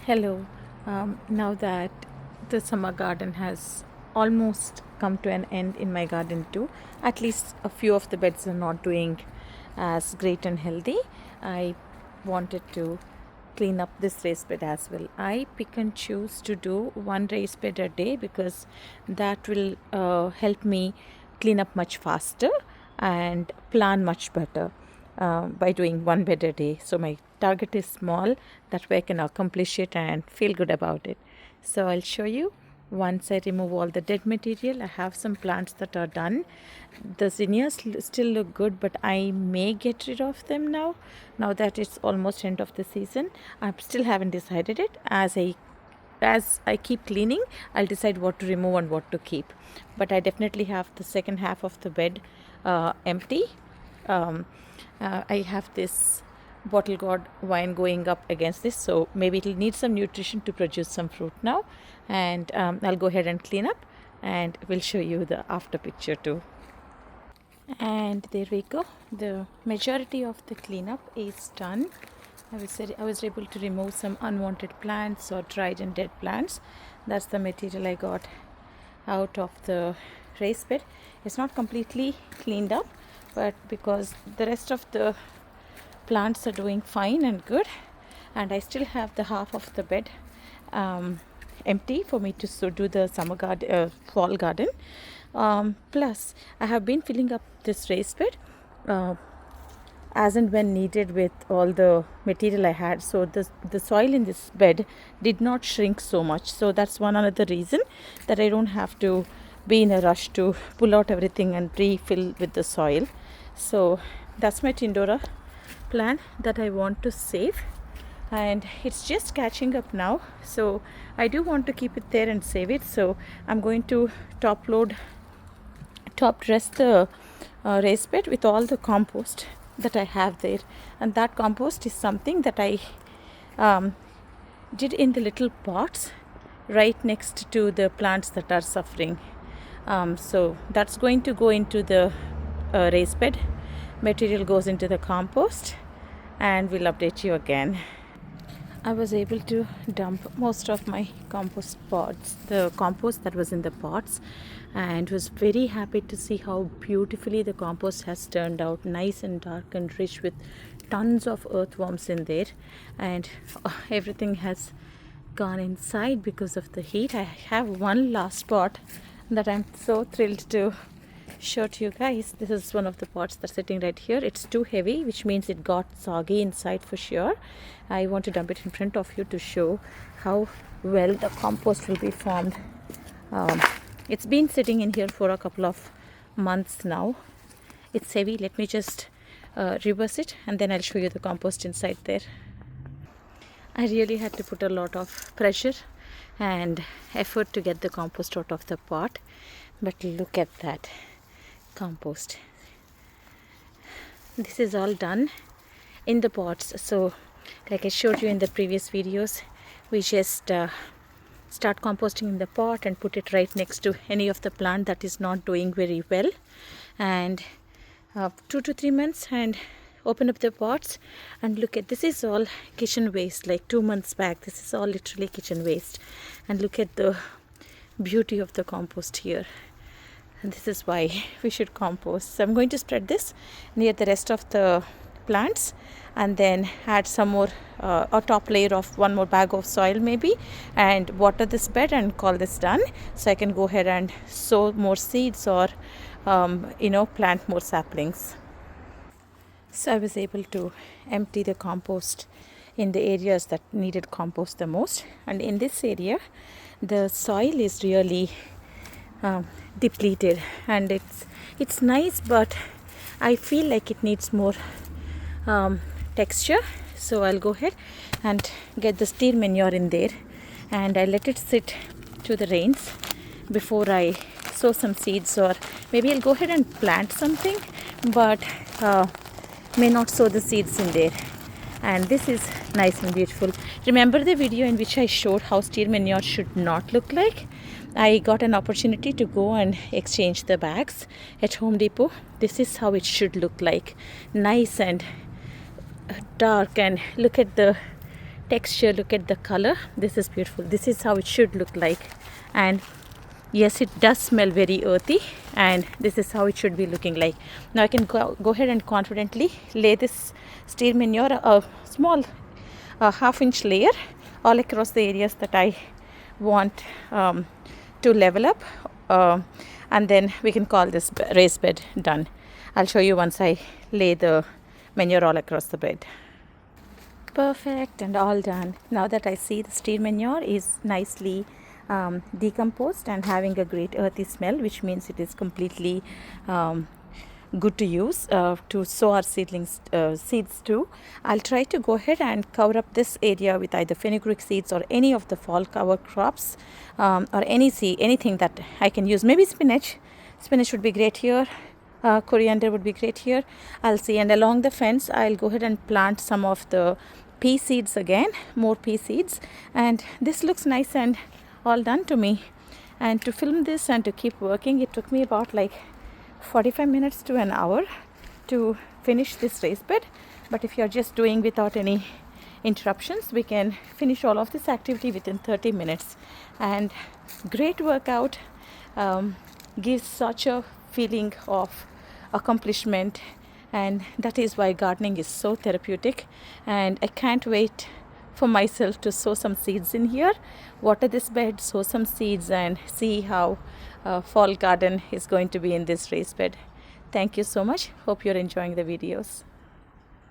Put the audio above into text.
Hello. Now that the summer garden has almost come to an end in my garden too, at least a few of the beds are not doing as great and healthy. I wanted to clean up this raised bed as well. I pick and choose to do one raised bed a day because that will help me clean up much faster and plan much better by doing one bed a day. So my target is small, that way I can accomplish it and feel good about it. So I'll show you. Once I remove all the dead material, I have some plants that are done. The zinnias still look good, but I may get rid of them now that it's almost end of the season. I still haven't decided it. As I keep cleaning, I'll decide what to remove and what to keep. But I definitely have the second half of the bed empty. I have this bottle gourd vine going up against this, so maybe it'll need some nutrition to produce some fruit now. And I'll go ahead and clean up, and we'll show you the after picture too. And there we go. The majority of the cleanup is done. I was able to remove some unwanted plants or dried and dead plants. That's the material I got out of the raised bed. It's not completely cleaned up, but because the rest of the plants are doing fine and good, and I still have the half of the bed empty for me to do the fall garden. Plus, I have been filling up this raised bed as and when needed with all the material I had. So the soil in this bed did not shrink so much. So that's one another reason that I don't have to be in a rush to pull out everything and refill with the soil. So that's my Tindora plant that I want to save, and it's just catching up now. So I do want to keep it there and save it. So I'm going to top dress the raised bed with all the compost that I have there, and that compost is something that I did in the little pots right next to the plants that are suffering. So that's going to go into the raised bed. Material goes into the compost, and we'll update you again. I was able to dump most of my compost pots, the compost that was in the pots, and was very happy to see how beautifully the compost has turned out, nice and dark and rich with tons of earthworms in there, and everything has gone inside because of the heat. I have one last pot that I'm so thrilled to show to you guys. This is one of the pots that's sitting right here. It's too heavy, which means it got soggy inside for sure. I want to dump it in front of you to show how well the compost will be formed. It's been sitting in here for a couple of months now. It's heavy. Let me just reverse it, and then I'll show you the compost inside there. I really had to put a lot of pressure and effort to get the compost out of the pot, but look at that compost. This is all done in the pots. So like I showed you in the previous videos, we just start composting in the pot and put it right next to any of the plant that is not doing very well, and 2 to 3 months, and open up the pots and look at this. Is all kitchen waste. Like 2 months back, this is all literally kitchen waste, and look at the beauty of the compost here. And this is why we should compost. So I'm going to spread this near the rest of the plants, and then add some more a top layer of one more bag of soil maybe, and water this bed and call this done, so I can go ahead and sow more seeds or plant more saplings. So I was able to empty the compost in the areas that needed compost the most, and in this area the soil is really depleted, and it's nice, but I feel like it needs more texture. So I'll go ahead and get the steer manure in there, and I let it sit to the rains before I sow some seeds, or maybe I'll go ahead and plant something, but may not sow the seeds in there. And this is nice and beautiful. Remember the video in which I showed how steer manure should not look like? I got an opportunity to go and exchange the bags at Home Depot. This is how it should look like. Nice and dark, and look at the texture, look at the color. This is beautiful. This is how it should look like. And yes, it does smell very earthy, and this is how it should be looking like. Now I can go ahead and confidently lay this steel manure, a small half-inch layer, all across the areas that I want to level up, and then we can call this raised bed done. I'll show you once I lay the manure all across the bed. Perfect, and all done. Now that I see the steel manure is nicely decomposed and having a great earthy smell, which means it is completely good to use to sow our seeds to. I'll try to go ahead and cover up this area with either fenugreek seeds or any of the fall cover crops, or anything that I can use. Maybe spinach. Spinach would be great here. Coriander would be great here. I'll see. And along the fence, I'll go ahead and plant some of the pea seeds again, more pea seeds. And this looks nice and all done to me. And to film this and to keep working, it took me about like 45 minutes to an hour to finish this raised bed. But if you're just doing without any interruptions, we can finish all of this activity within 30 minutes. And great workout, gives such a feeling of accomplishment, and that is why gardening is so therapeutic. And I can't wait for myself to sow some seeds in here, water this bed, sow some seeds, and see how fall garden is going to be in this raised bed. Thank you so much. Hope you're enjoying the videos.